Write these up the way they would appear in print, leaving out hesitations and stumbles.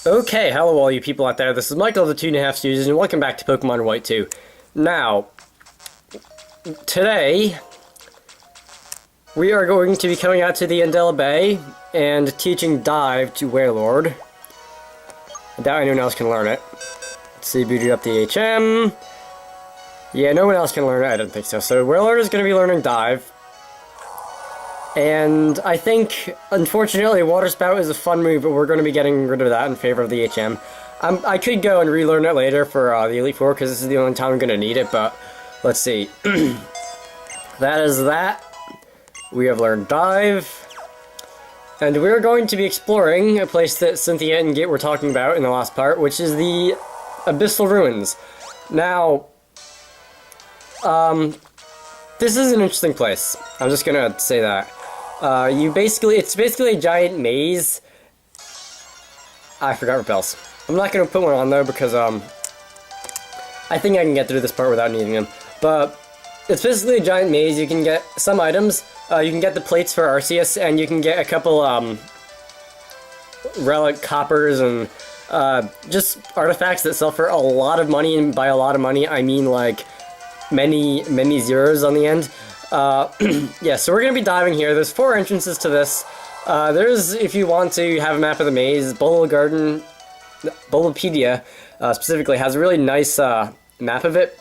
Okay, hello all you people out there, this is Michael of the 2.5 Studios, and welcome back to Pokemon White 2. Now, today, we are going to be coming out to the Andela Bay and teaching Dive to Wailord. I doubt anyone else can learn it. Let's see, booted up the HM. Yeah, no one else can learn it, I don't think so. So Wailord is going to be learning Dive. And I think, unfortunately, Water Spout is a fun move, but we're going to be getting rid of that in favor of the HM. I could go and relearn it later for the Elite Four, because this is the only time I'm going to need it, but let's see. That is that. We have learned Dive. And we're going to be exploring a place that Cynthia and Git were talking about in the last part, which is the Abyssal Ruins. Now, this is an interesting place. I'm just going to say that. It's basically a giant maze. I forgot repels. I'm not going to put one on though because, I think I can get through this part without needing them. But, it's basically a giant maze. You can get some items. You can get the plates for Arceus, and you can get a couple, relic coppers and, just artifacts that sell for a lot of money, and by a lot of money, I mean, like, many zeros on the end. Yeah, so we're going to be diving here. There's 4 entrances to this. There's, if you want to have a map of the maze, Bulbapedia, specifically, has a really nice, map of it.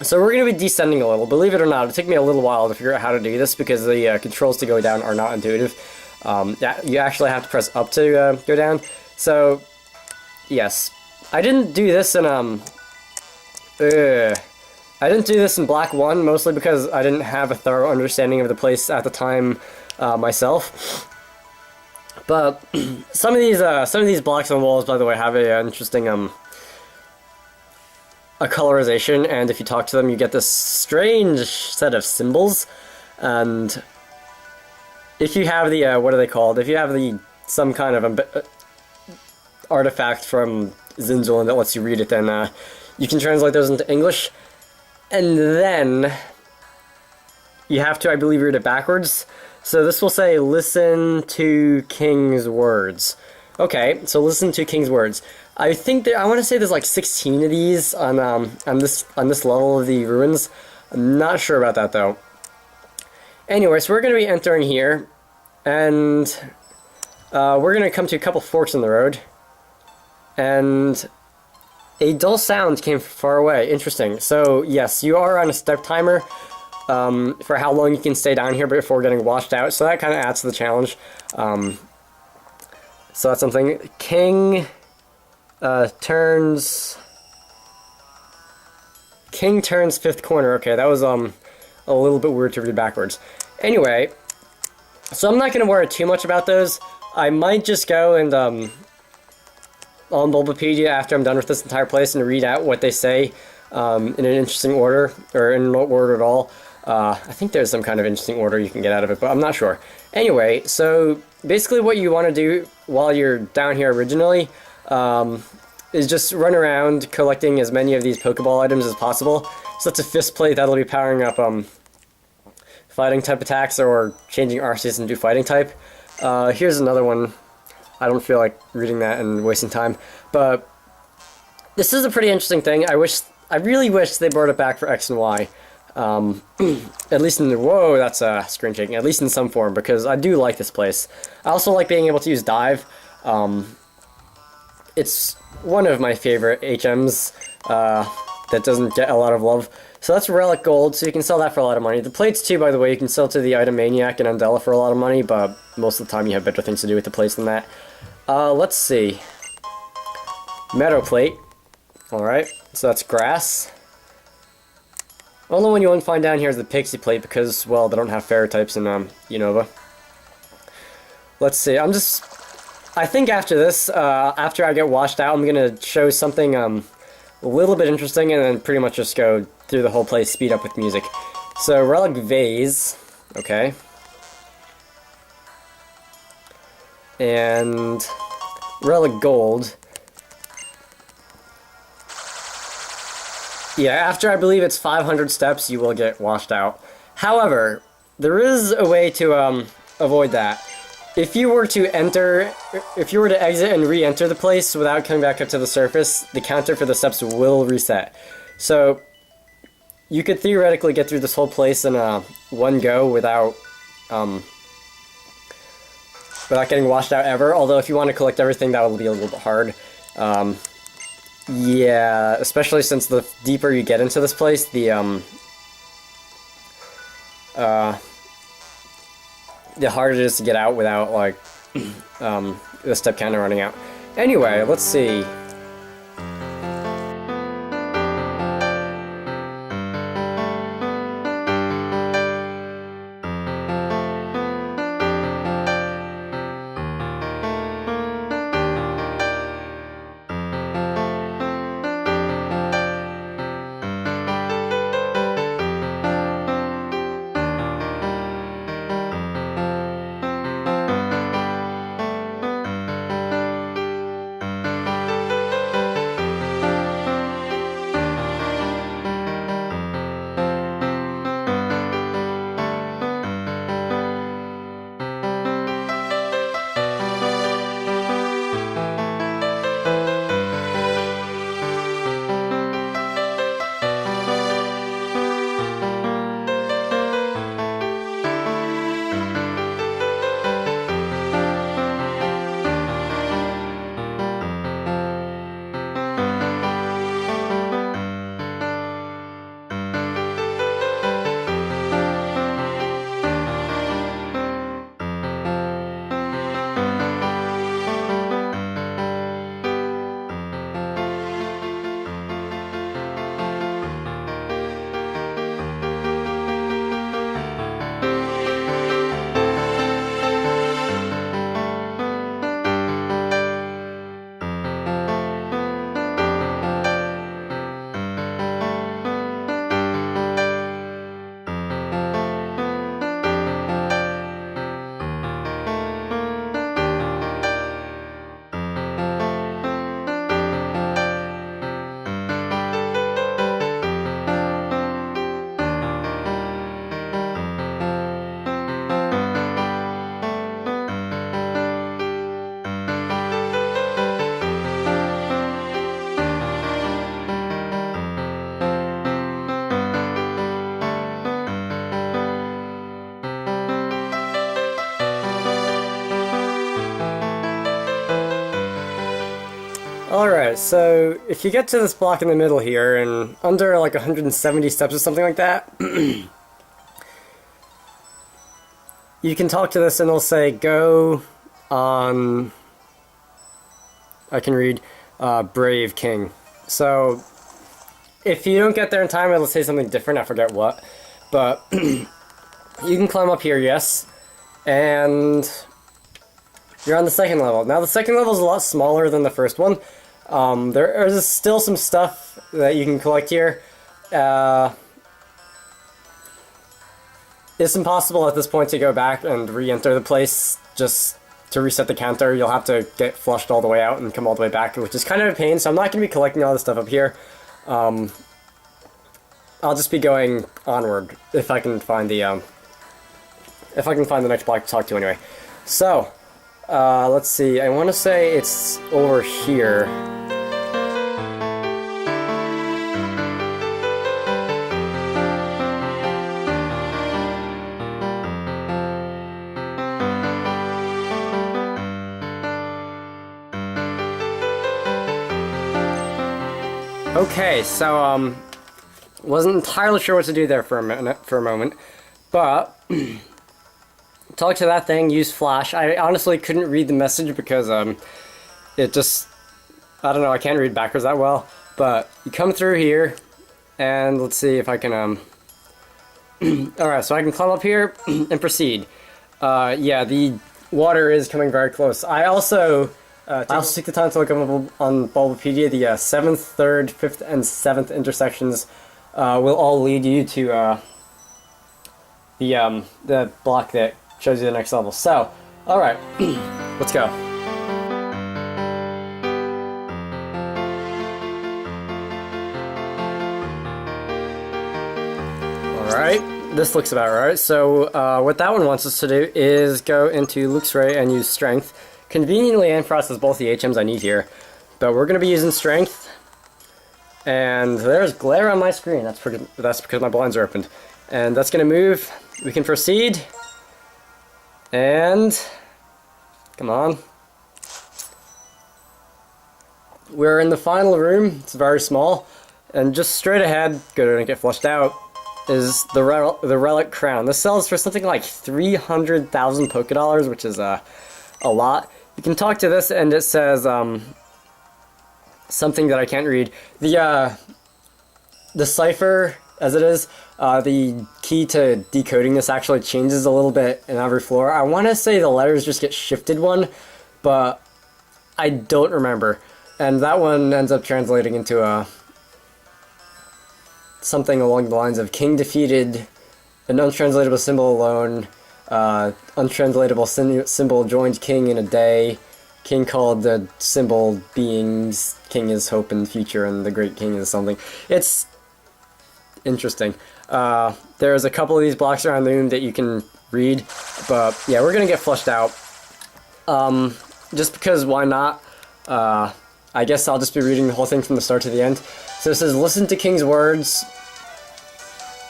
So we're going to be descending a little. Believe it or not, it took me a little while to figure out how to do this, because the, controls to go down are not intuitive. You actually have to press up to, go down. So, yes. I didn't do this in, I didn't do this in Black 1, mostly because I didn't have a thorough understanding of the place at the time myself. But some of these blocks on walls, by the way, have an interesting a colorization, and if you talk to them, you get this strange set of symbols. And if you have the what are they called? If you have some kind of artifact from Zinzolin that lets you read it, then you can translate those into English. And then you have to, I believe, read it backwards. So this will say, listen to King's words. Okay, so listen to King's words. I think I want to say there's like 16 of these on this level of the ruins. I'm not sure about that though. Anyway, so we're going to be entering here, and we're going to come to a couple forks in the road, and a dull sound came from far away. Interesting. So, yes, you are on a step timer for how long you can stay down here before getting washed out, so that kind of adds to the challenge. So that's something. King turns 5th corner. Okay, that was a little bit weird to read backwards. Anyway, so I'm not going to worry too much about those. I might just go and on Bulbapedia after I'm done with this entire place and read out what they say in an interesting order, or in no order at all. I think there's some kind of interesting order you can get out of it, but I'm not sure. Anyway, so basically what you want to do while you're down here originally is just run around collecting as many of these Pokeball items as possible. So that's a fist plate that'll be powering up fighting type attacks, or changing Arceus into fighting type. Here's another one. I don't feel like reading that and wasting time, but this is a pretty interesting thing. I really wish they brought it back for X and Y. At least in the, whoa, that's screen shaking, at least in some form, because I do like this place. I also like being able to use Dive. It's one of my favorite HMs that doesn't get a lot of love. So that's Relic Gold, so you can sell that for a lot of money. The plates too, by the way, you can sell to the Item Maniac and Andela for a lot of money, but most of the time you have better things to do with the plates than that. Let's see. Meadow Plate. Alright, so that's grass. Only one you won't find down here is the Pixie Plate, because, well, they don't have fairy types in Unova. Let's see, I think after this, after I get washed out, I'm gonna show something a little bit interesting, and then pretty much just go through the whole place, speed up with music. So, Relic Vase, okay. And Relic Gold. Yeah, after I believe it's 500 steps, you will get washed out. However, there is a way to avoid that. if you were to exit and re-enter the place without coming back up to the surface, the counter for the steps will reset. So you could theoretically get through this whole place in one go without getting washed out ever. Although if you want to collect everything, that will be a little bit hard. Yeah, especially since the deeper you get into this place, the harder it is to get out without, like, the step counter running out. Anyway, let's see. Alright, so if you get to this block in the middle here, and under like 170 steps or something like that, you can talk to this and it'll say, go on, I can read, Brave King. So, if you don't get there in time, it'll say something different, I forget what, but you can climb up here, yes, and you're on the second level. Now the second level is a lot smaller than the first one. There is still some stuff that you can collect here. It's impossible at this point to go back and re-enter the place just to reset the counter. You'll have to get flushed all the way out and come all the way back, which is kind of a pain, so I'm not going to be collecting all this stuff up here. I'll just be going onward if I can find the next block to talk to anyway. So, let's see, I want to say it's over here. Okay, so, wasn't entirely sure what to do there for a moment, but talk to that thing, use flash. I honestly couldn't read the message because, it just, I don't know, I can't read backwards that well, but you come through here, and let's see if I can, alright, so I can climb up here and proceed. Yeah, the water is coming very close. I also took the time to look up on Bulbapedia. The 7th, 3rd, 5th, and 7th intersections will all lead you to the block that shows you the next level. So, alright, let's go. Alright, this looks about right. So what that one wants us to do is go into Luke's Ray and use Strength. Conveniently, and process both the HMs I need here. But we're going to be using Strength. And there's glare on my screen. That's because my blinds are opened. And that's going to move. We can proceed. And... come on. We're in the final room. It's very small. And just straight ahead, go to get flushed out, is the Relic Crown. This sells for something like 300,000 Pokédollars, which is a lot. You can talk to this, and it says something that I can't read. The cipher, as it is, the key to decoding this actually changes a little bit in every floor. I want to say the letters just get shifted one, but I don't remember. And that one ends up translating into something along the lines of King defeated an untranslatable symbol alone, untranslatable symbol joined King in a day, King called the symbol beings, King is hope and future, and the great King is something. It's interesting. There's a couple of these blocks around the room that you can read, but yeah, we're gonna get flushed out. Just because, why not? I guess I'll just be reading the whole thing from the start to the end. So it says, listen to King's words.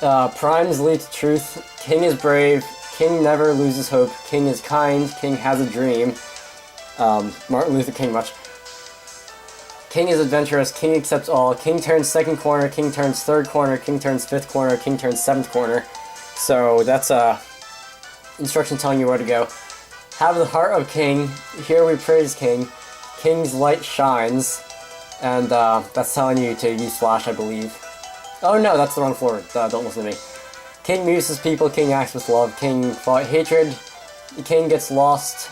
Primes lead to truth. King is brave. King never loses hope. King is kind. King has a dream. Martin Luther King much. King is adventurous. King accepts all. King turns second corner. King turns third corner. King turns fifth corner. King turns seventh corner. So that's instruction telling you where to go. Have the heart of King. Here we praise King. King's light shines, and that's telling you to use Flash, I believe. Oh no, that's the wrong floor. Don't listen to me. King moves his people. King acts with love. King fought hatred. King gets lost.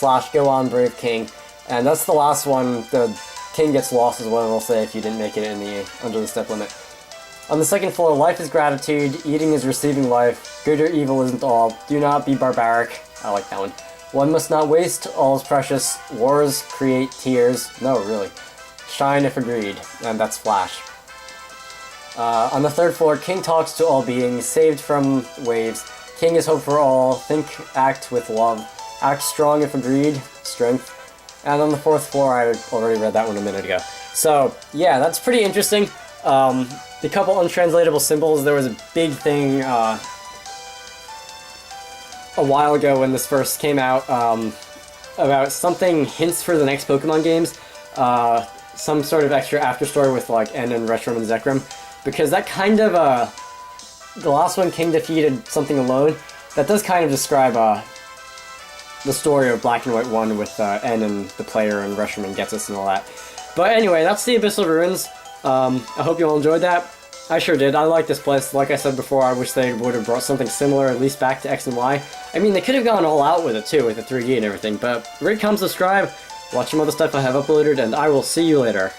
/ go on, brave King. And that's the last one. The King gets lost is what it'll say if you didn't make it in under the step limit. On the second floor, life is gratitude. Eating is receiving life. Good or evil isn't all. Do not be barbaric. I like that one. One must not waste, all is precious. Wars create tears. No, really. Shine if agreed. And that's Flash. On the third floor, King talks to all beings, saved from waves. King is hope for all. Think, act with love. Act strong if agreed. Strength. And on the fourth floor, I already read that one a minute ago. So, yeah, that's pretty interesting. The couple untranslatable symbols, there was a big thing, a while ago when this first came out, about something hints for the next Pokemon games, some sort of extra after story with like N and Reshiram and Zekrom, because that kind of the last one, King defeated something alone, that does kind of describe the story of Black and White 1 with N and the player and Reshiram and Getsus and all that. But anyway, that's the Abyssal Ruins. I hope you all enjoyed that. I sure did. I like this place. Like I said before, I wish they would have brought something similar, at least back to X and Y. I mean, they could have gone all out with it too, with the 3D and everything, but rate, comment, subscribe, watch some other stuff I have uploaded, and I will see you later.